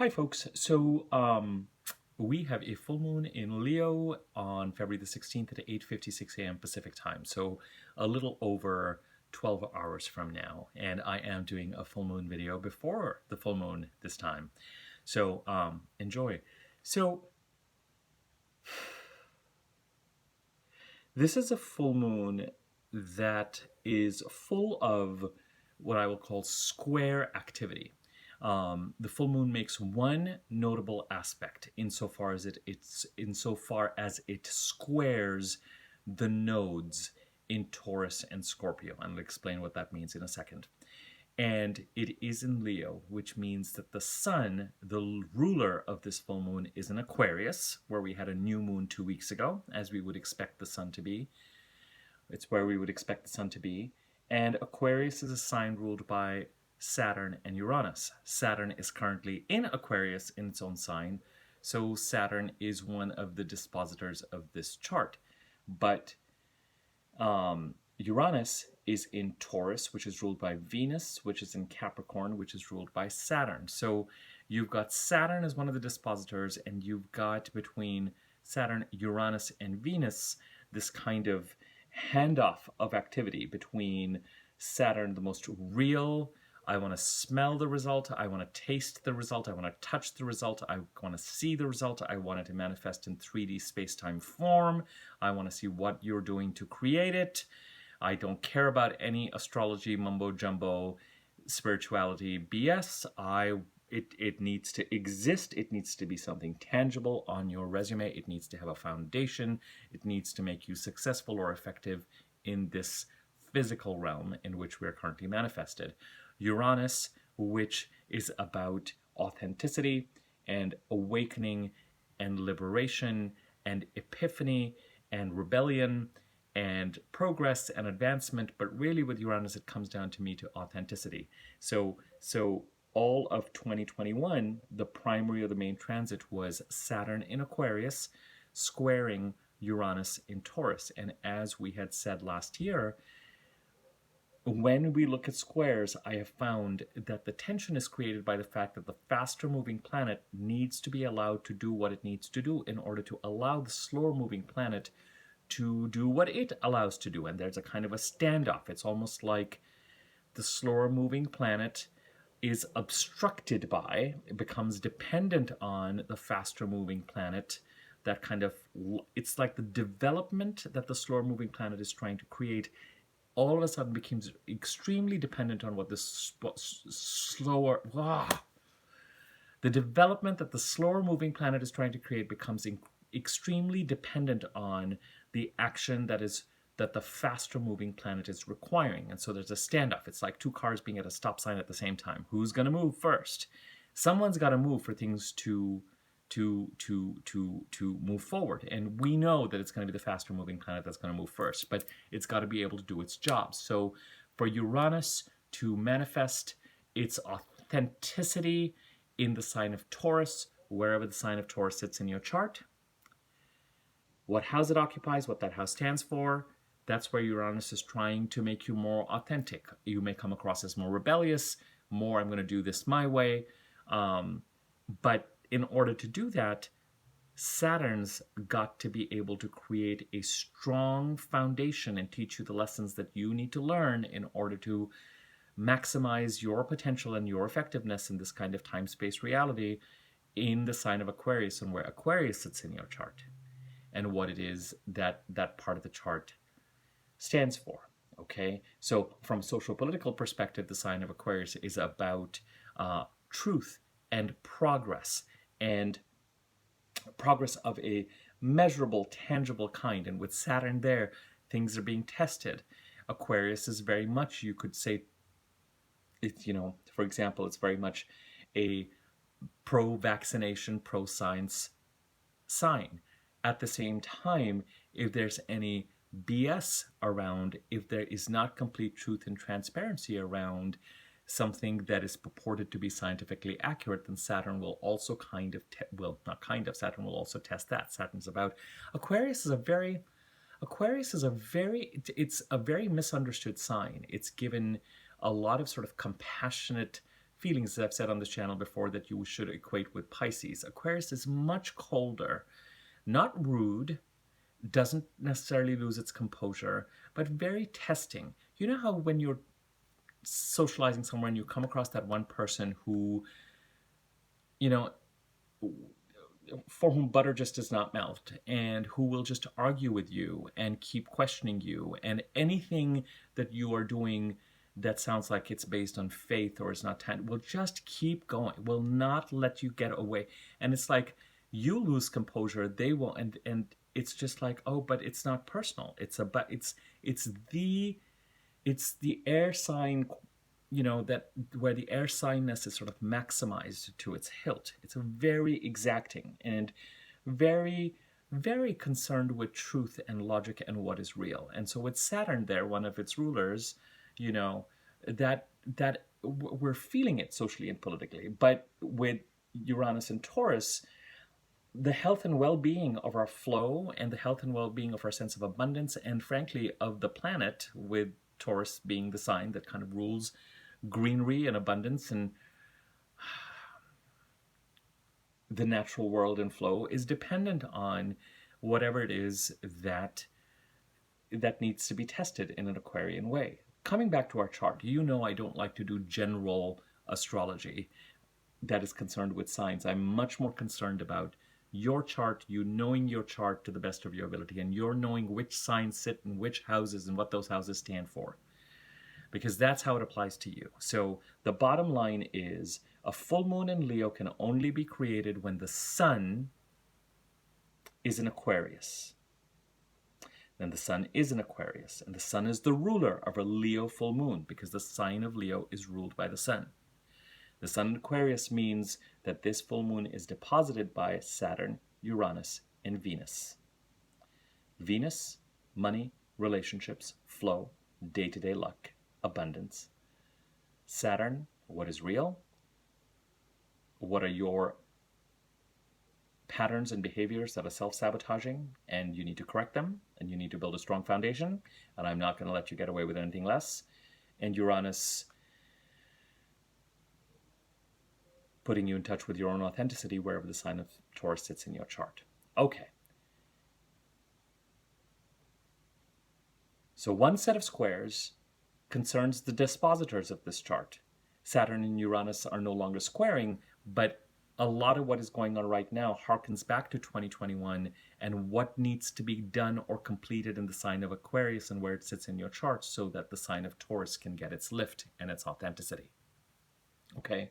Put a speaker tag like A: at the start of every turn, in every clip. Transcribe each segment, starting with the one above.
A: Hi folks, we have a full moon in Leo on February the 16th at 8:56 a.m. Pacific time, so a little over 12 hours from now, and I am doing a full moon video before the full moon this time, so enjoy. So this is a full moon that is full of what I will call square activity. The full moon makes one notable aspect insofar as it squares the nodes in Taurus and Scorpio. And I'll explain what that means in a second. And it is in Leo, which means that the sun, the ruler of this full moon, is in Aquarius, where we had a new moon 2 weeks ago, as we would expect the sun to be. It's where we would expect the sun to be. And Aquarius is a sign ruled by Saturn and Uranus. Saturn is currently in Aquarius in its own sign, so Saturn is one of the dispositors of this chart. But Uranus is in Taurus, which is ruled by Venus, which is in Capricorn, which is ruled by Saturn. So you've got Saturn as one of the dispositors, and you've got between Saturn, Uranus, and Venus this kind of handoff of activity between Saturn, the most real, I want to smell the result, I want to taste the result, I want to touch the result, I want to see the result, I want it to manifest in 3D space-time form, I want to see what you're doing to create it. I don't care about any astrology, mumbo-jumbo, spirituality, BS. It needs to exist, it needs to be something tangible on your resume, it needs to have a foundation, it needs to make you successful or effective in this physical realm in which we are currently manifested. Uranus, which is about authenticity and awakening and liberation and epiphany and rebellion and progress and advancement, but really with Uranus it comes down to me to authenticity. So all of 2021, the primary or the main transit was Saturn in Aquarius squaring Uranus in Taurus. And as we had said last year, when we look at squares, I have found that the tension is created by the fact that the faster moving planet needs to be allowed to do what it needs to do in order to allow the slower moving planet to do what it allows to do. And there's a kind of a standoff. It's almost like the slower moving planet is obstructed by, it becomes dependent on the faster moving planet. That kind of, it's like the development that the slower moving planet is trying to create all of a sudden becomes extremely dependent on what the the development that the slower moving planet is trying to create becomes extremely dependent on the action that the faster moving planet is requiring. And so there's a standoff. It's like two cars being at a stop sign at the same time. Who's going to move first? Someone's got to move for things to move forward. And we know that it's going to be the faster moving planet that's going to move first, but it's got to be able to do its job. So for Uranus to manifest its authenticity in the sign of Taurus, wherever the sign of Taurus sits in your chart, what house it occupies, what that house stands for, that's where Uranus is trying to make you more authentic. You may come across as more rebellious, more I'm going to do this my way, but in order to do that, Saturn's got to be able to create a strong foundation and teach you the lessons that you need to learn in order to maximize your potential and your effectiveness in this kind of time-space reality in the sign of Aquarius and where Aquarius sits in your chart and what it is that that part of the chart stands for. Okay, so from a social political perspective, the sign of Aquarius is about truth and progress of a measurable, tangible kind. And with Saturn there, things are being tested. Aquarius is very much, you could say, it's, for example, it's very much a pro-vaccination, pro-science sign. At the same time, if there's any BS around, if there is not complete truth and transparency around something that is purported to be scientifically accurate, then Saturn will also Saturn will also test that. Saturn's about, Aquarius is a very misunderstood sign. It's given a lot of sort of compassionate feelings, as I've said on this channel before, that you should equate with Pisces. Aquarius is much colder, not rude, doesn't necessarily lose its composure, but very testing. You know how when you're socializing somewhere and you come across that one person who, you know, for whom butter just does not melt, and who will just argue with you and keep questioning you, and anything that you are doing that sounds like it's based on faith or is not will just keep going, will not let you get away. And it's like you lose composure, they will, and it's just like, oh, but it's not personal. It's the air sign, that where the air signness is sort of maximized to its hilt. It's a very exacting and very, very concerned with truth and logic and what is real. And so with Saturn there, one of its rulers, that we're feeling it socially and politically. But with Uranus and Taurus, the health and well-being of our flow and the health and well-being of our sense of abundance, and frankly of the planet, with Taurus being the sign that kind of rules greenery and abundance and the natural world and flow, is dependent on whatever it is that needs to be tested in an Aquarian way. Coming back to our chart, I don't like to do general astrology that is concerned with signs. I'm much more concerned about your chart, you knowing your chart to the best of your ability, and you're knowing which signs sit in which houses and what those houses stand for, because that's how it applies to you. So the bottom line is, a full moon in Leo can only be created when the sun is in Aquarius. Then the sun is in Aquarius, and the sun is the ruler of a Leo full moon, because the sign of Leo is ruled by the sun. The sun in Aquarius means that this full moon is deposited by Saturn, Uranus, and Venus. Venus, money, relationships, flow, day-to-day luck, abundance. Saturn, what is real? What are your patterns and behaviors that are self-sabotaging, and you need to correct them, and you need to build a strong foundation, and I'm not going to let you get away with anything less. And Uranus, putting you in touch with your own authenticity wherever the sign of Taurus sits in your chart. Okay. So one set of squares concerns the dispositors of this chart. Saturn and Uranus are no longer squaring, but a lot of what is going on right now harkens back to 2021 and what needs to be done or completed in the sign of Aquarius and where it sits in your chart, so that the sign of Taurus can get its lift and its authenticity. Okay?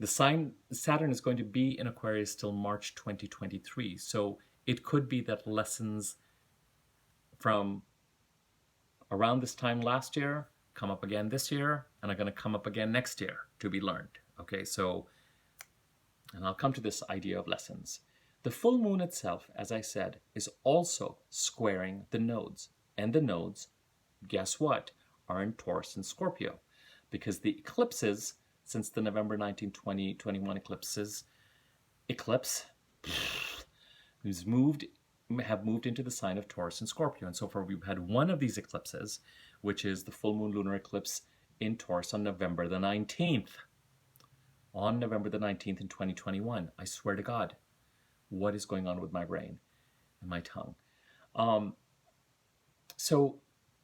A: The sign Saturn is going to be in Aquarius till March 2023. So it could be that lessons from around this time last year come up again this year, and are going to come up again next year to be learned. Okay, so, and I'll come to this idea of lessons. The full moon itself, as I said, is also squaring the nodes. And the nodes, guess what, are in Taurus and Scorpio. Because the eclipses, since the November 19, 2021 eclipse have moved into the sign of Taurus and Scorpio. And so far we've had one of these eclipses, which is the full moon lunar eclipse in Taurus on November the 19th. On November the 19th in 2021. I swear to God, what is going on with my brain and my tongue? So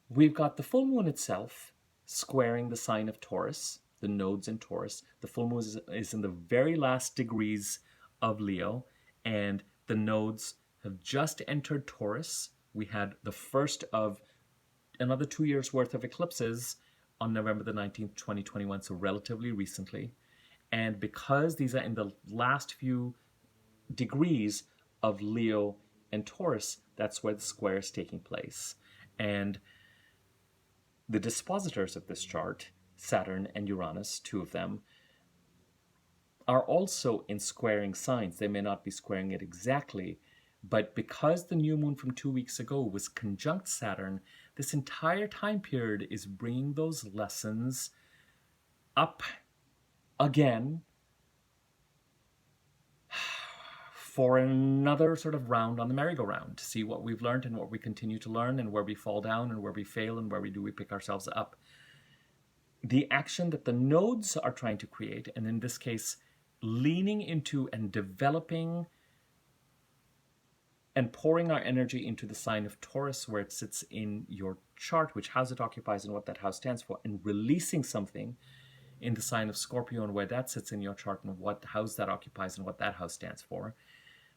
A: we've got the full moon itself squaring the sign of Taurus, the nodes in Taurus. The full moon is in the very last degrees of Leo, and the nodes have just entered Taurus. We had the first of another 2 years worth of eclipses on November the 19th, 2021, so relatively recently. And because these are in the last few degrees of Leo and Taurus, that's where the square is taking place. And the dispositors of this chart, Saturn and Uranus, two of them, are also in squaring signs. They may not be squaring it exactly, but because the new moon from 2 weeks ago was conjunct Saturn, this entire time period is bringing those lessons up again for another sort of round on the merry-go-round to see what we've learned and what we continue to learn and where we fall down and where we fail and where we pick ourselves up. the action that the nodes are trying to create, and in this case, leaning into and developing and pouring our energy into the sign of Taurus, where it sits in your chart, which house it occupies and what that house stands for, and releasing something in the sign of Scorpio and where that sits in your chart and what house that occupies and what that house stands for.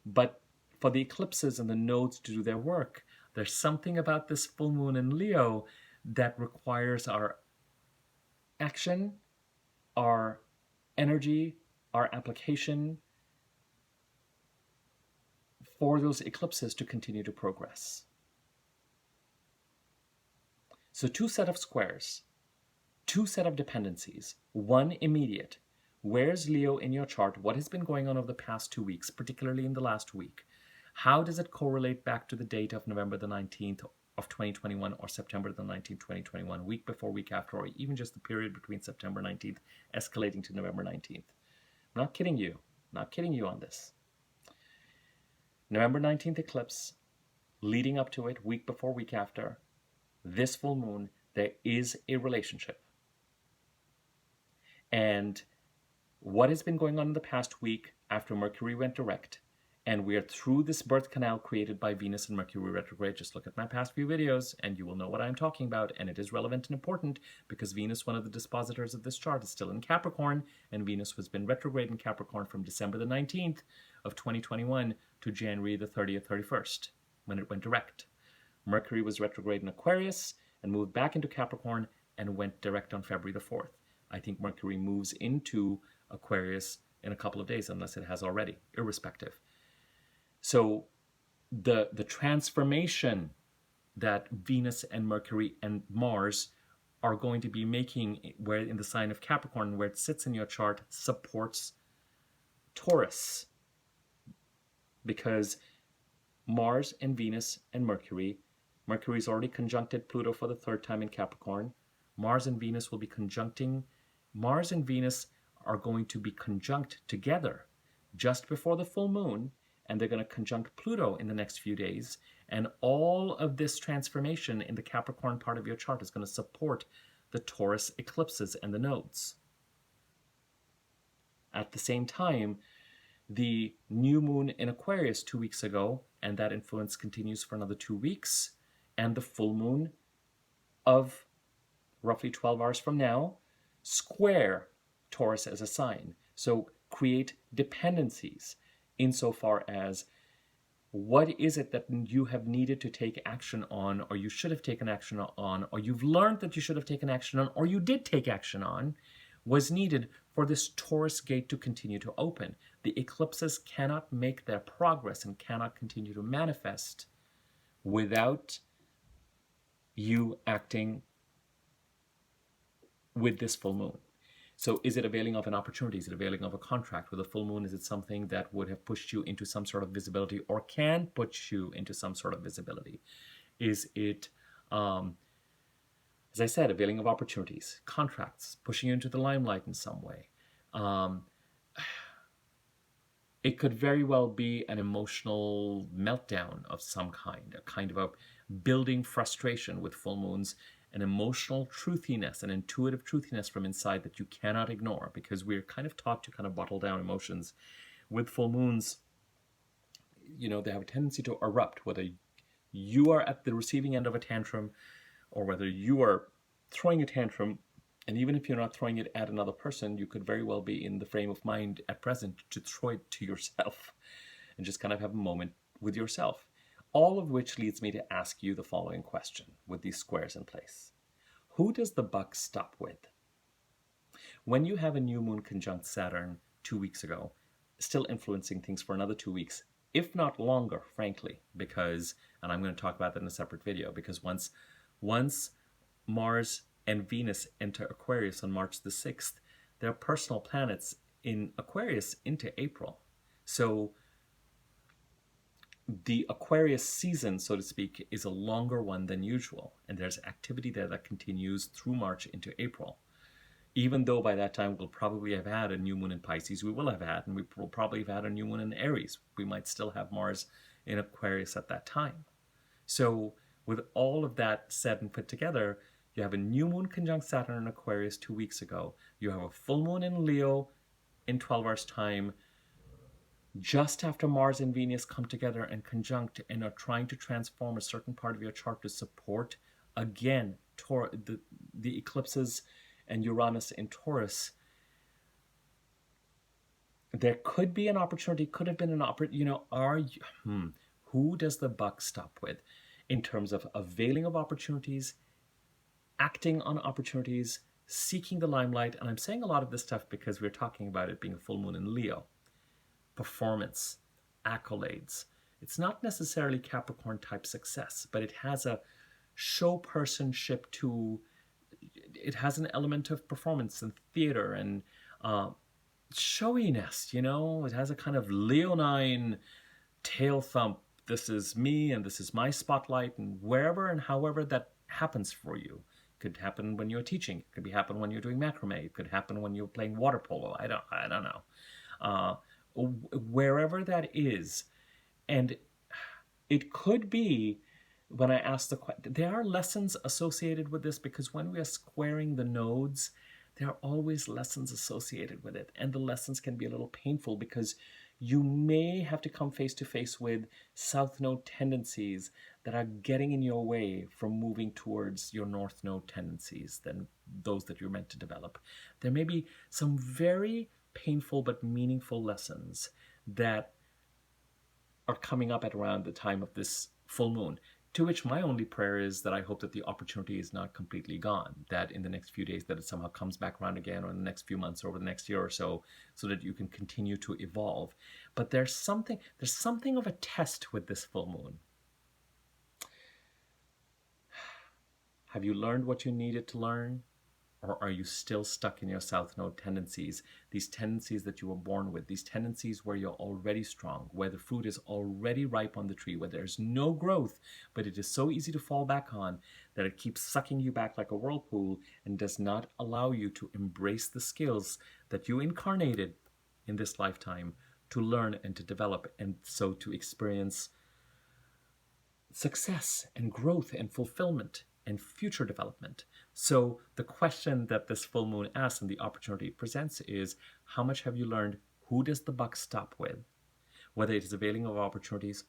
A: But for the eclipses and the nodes to do their work, there's something about this full moon in Leo that requires our action, our energy, our application for those eclipses to continue to progress. So two set of squares, two set of dependencies, one immediate. Where's Leo in your chart? What has been going on over the past 2 weeks, particularly in the last week? How does it correlate back to the date of November the 19th of 2021 or September the 19th, 2021, week before, week after, or even just the period between September 19th escalating to November 19th? I'm not kidding you. I'm not kidding you on this. November 19th eclipse, leading up to it, week before, week after, this full moon, there is a relationship. And what has been going on in the past week after Mercury went direct, and we are through this birth canal created by Venus and Mercury retrograde. Just look at my past few videos and you will know what I'm talking about, and it is relevant and important because Venus, one of the dispositors of this chart, is still in Capricorn, and Venus has been retrograde in Capricorn from December the 19th of 2021 to January the 30th, 31st, when it went direct. Mercury was retrograde in Aquarius and moved back into Capricorn and went direct on February the 4th. I think Mercury moves into Aquarius in a couple of days, unless it has already, irrespective. So the transformation that Venus and Mercury and Mars are going to be making, where in the sign of Capricorn, where it sits in your chart, supports Taurus. Because Mars and Venus and Mercury's already conjuncted Pluto for the third time in Capricorn. Mars and Venus will be conjuncting. Mars and Venus are going to be conjunct together just before the full moon, and they're going to conjunct Pluto in the next few days. And all of this transformation in the Capricorn part of your chart is going to support the Taurus eclipses and the nodes. At the same time, the new moon in Aquarius 2 weeks ago, and that influence continues for another 2 weeks, and the full moon of roughly 12 hours from now, square Taurus as a sign. So create dependencies insofar as what is it that you have needed to take action on, or you should have taken action on, or you've learned that you should have taken action on, or you did take action on, was needed for this Taurus gate to continue to open. The eclipses cannot make their progress and cannot continue to manifest without you acting with this full moon. So is it availing of an opportunity? Is it availing of a contract with a full moon? Is it something that would have pushed you into some sort of visibility or can push you into some sort of visibility? Is it, as I said, availing of opportunities, contracts, pushing you into the limelight in some way? It could very well be an emotional meltdown of some kind, a kind of a building frustration with full moons, an emotional truthiness, an intuitive truthiness from inside that you cannot ignore, because we're kind of taught to kind of bottle down emotions. With full moons, you know, they have a tendency to erupt, whether you are at the receiving end of a tantrum or whether you are throwing a tantrum. And even if you're not throwing it at another person, you could very well be in the frame of mind at present to throw it to yourself and just kind of have a moment with yourself. All of which leads me to ask you the following question with these squares in place. Who does the buck stop with? When you have a new moon conjunct Saturn 2 weeks ago, still influencing things for another 2 weeks, if not longer, frankly, because, and I'm going to talk about that in a separate video, because once Mars and Venus enter Aquarius on March the 6th, they're personal planets in Aquarius into April. So the Aquarius season, so to speak, is a longer one than usual, and there's activity there that continues through March into April. Even though by that time we'll probably have had a new moon in Pisces, we will have had, and we will probably have had a new moon in Aries. We might still have Mars in Aquarius at that time. So with all of that said and put together, You have a new moon conjunct Saturn in Aquarius 2 weeks ago. You have a full moon in Leo in 12 hours time, just after Mars and Venus come together and conjunct and are trying to transform a certain part of your chart to support, again, the eclipses and Uranus in Taurus. There could be an opportunity, could have been an opportunity, who does the buck stop with in terms of availing of opportunities, acting on opportunities, seeking the limelight? And I'm saying a lot of this stuff because we're talking about it being a full moon in Leo. Performance, accolades. It's not necessarily Capricorn type success, but it has a show personship to it. Has an element of performance and theater and showiness, it has a kind of leonine tail thump. This is me and this is my spotlight, and wherever and however that happens for you. It could happen when you're teaching, it could happen when you're doing macrame, it could happen when you're playing water polo. I don't know. Wherever that is. And it could be, when I ask the question, there are lessons associated with this, because when we are squaring the nodes, there are always lessons associated with it. And the lessons can be a little painful because you may have to come face to face with south node tendencies that are getting in your way from moving towards your north node tendencies than those that you're meant to develop. There may be some very painful but meaningful lessons that are coming up at around the time of this full moon, to which my only prayer is that I hope that the opportunity is not completely gone, that in the next few days that it somehow comes back around again, or in the next few months or over the next year or so that you can continue to evolve. But there's something of a test with this full moon. Have you learned what you needed to learn? Or are you still stuck in your south node tendencies, these tendencies that you were born with, these tendencies where you're already strong, where the fruit is already ripe on the tree, where there's no growth, but it is so easy to fall back on that it keeps sucking you back like a whirlpool and does not allow you to embrace the skills that you incarnated in this lifetime to learn and to develop, and so to experience success and growth and fulfillment and future development. So the question that this full moon asks and the opportunity it presents is, how much have you learned? Who does the buck stop with? Whether it is availing of opportunities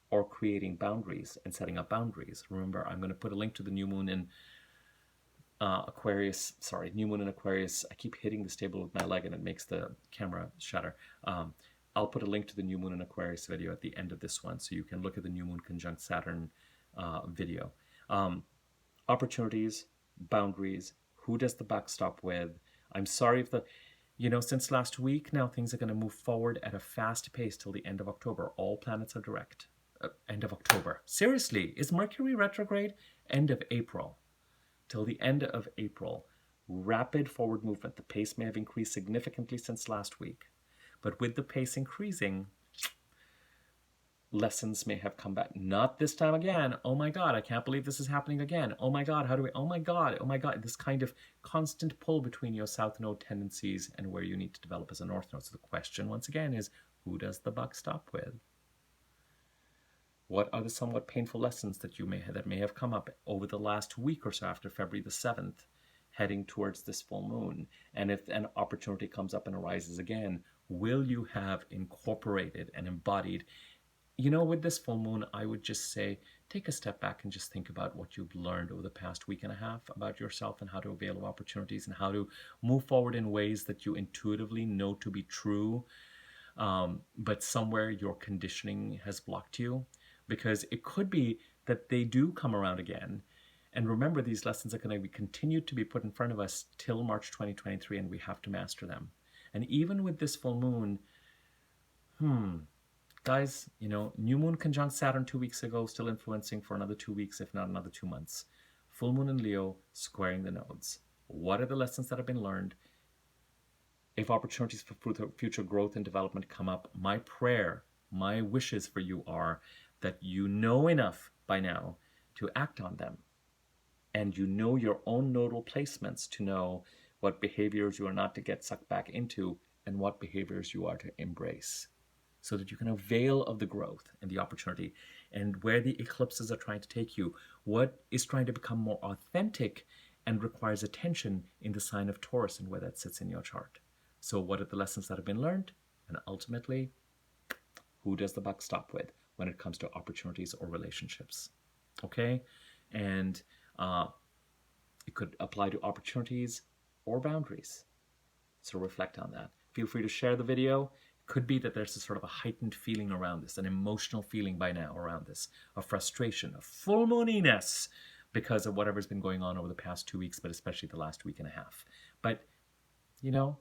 A: or creating boundaries and setting up boundaries. Remember, I'm going to put a link to the new moon in Aquarius. New moon in Aquarius. I keep hitting this table with my leg and it makes the camera shatter. I'll put a link to the new moon in Aquarius video at the end of this one, so you can look at the new moon conjunct Saturn video. Opportunities, boundaries, who does the buck stop with? I'm sorry if since last week now things are going to move forward at a fast pace till the end of October. All planets are direct. End of October. Seriously, is Mercury retrograde? End of April. Till the end of April. Rapid forward movement. The pace may have increased significantly since last week. But with the pace increasing, lessons may have come back. Not this time again. Oh my God, I can't believe this is happening again. Oh my God, oh my God. This kind of constant pull between your south node tendencies and where you need to develop as a north node. So the question once again is, who does the buck stop with? What are the somewhat painful lessons that may have come up over the last week or so after February the 7th, heading towards this full moon? And if an opportunity comes up and arises again, will you have incorporated and embodied? With this full moon, I would just say, take a step back and just think about what you've learned over the past week and a half about yourself and how to avail of opportunities and how to move forward in ways that you intuitively know to be true, but somewhere your conditioning has blocked you. Because it could be that they do come around again. And remember, these lessons are going to be continued to be put in front of us till March 2023, and we have to master them. And even with this full moon, guys, new moon conjunct Saturn 2 weeks ago, still influencing for another 2 weeks, if not another 2 months. Full moon in Leo, squaring the nodes. What are the lessons that have been learned? If opportunities for future growth and development come up, my prayer, my wishes for you are that you know enough by now to act on them. And you know your own nodal placements to know what behaviors you are not to get sucked back into and what behaviors you are to embrace, so that you can avail of the growth and the opportunity. and where the eclipses are trying to take you, what is trying to become more authentic and requires attention in the sign of Taurus and where that sits in your chart. So what are the lessons that have been learned? And ultimately, who does the buck stop with when it comes to opportunities or relationships? Okay? And it could apply to opportunities or boundaries. So reflect on that. Feel free to share the video. Could be that there's a sort of a heightened feeling around this, an emotional feeling by now around this, a frustration, a full mooniness because of whatever's been going on over the past 2 weeks, but especially the last week and a half. But, you know,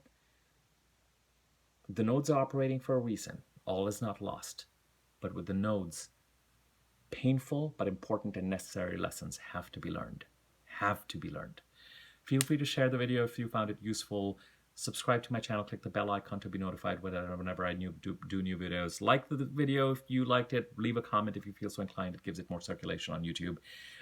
A: the nodes are operating for a reason. All is not lost. But with the nodes, painful but important and necessary lessons have to be learned. Have to be learned. Feel free to share the video if you found it useful. Subscribe to my channel, click the bell icon to be notified whenever I do new videos. Like the video if you liked it. Leave a comment if you feel so inclined. It gives it more circulation on YouTube.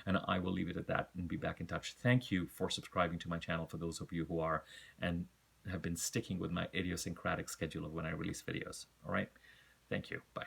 A: And I will leave it at that and be back in touch. Thank you for subscribing to my channel for those of you who are and have been sticking with my idiosyncratic schedule of when I release videos. All right? Thank you. Bye.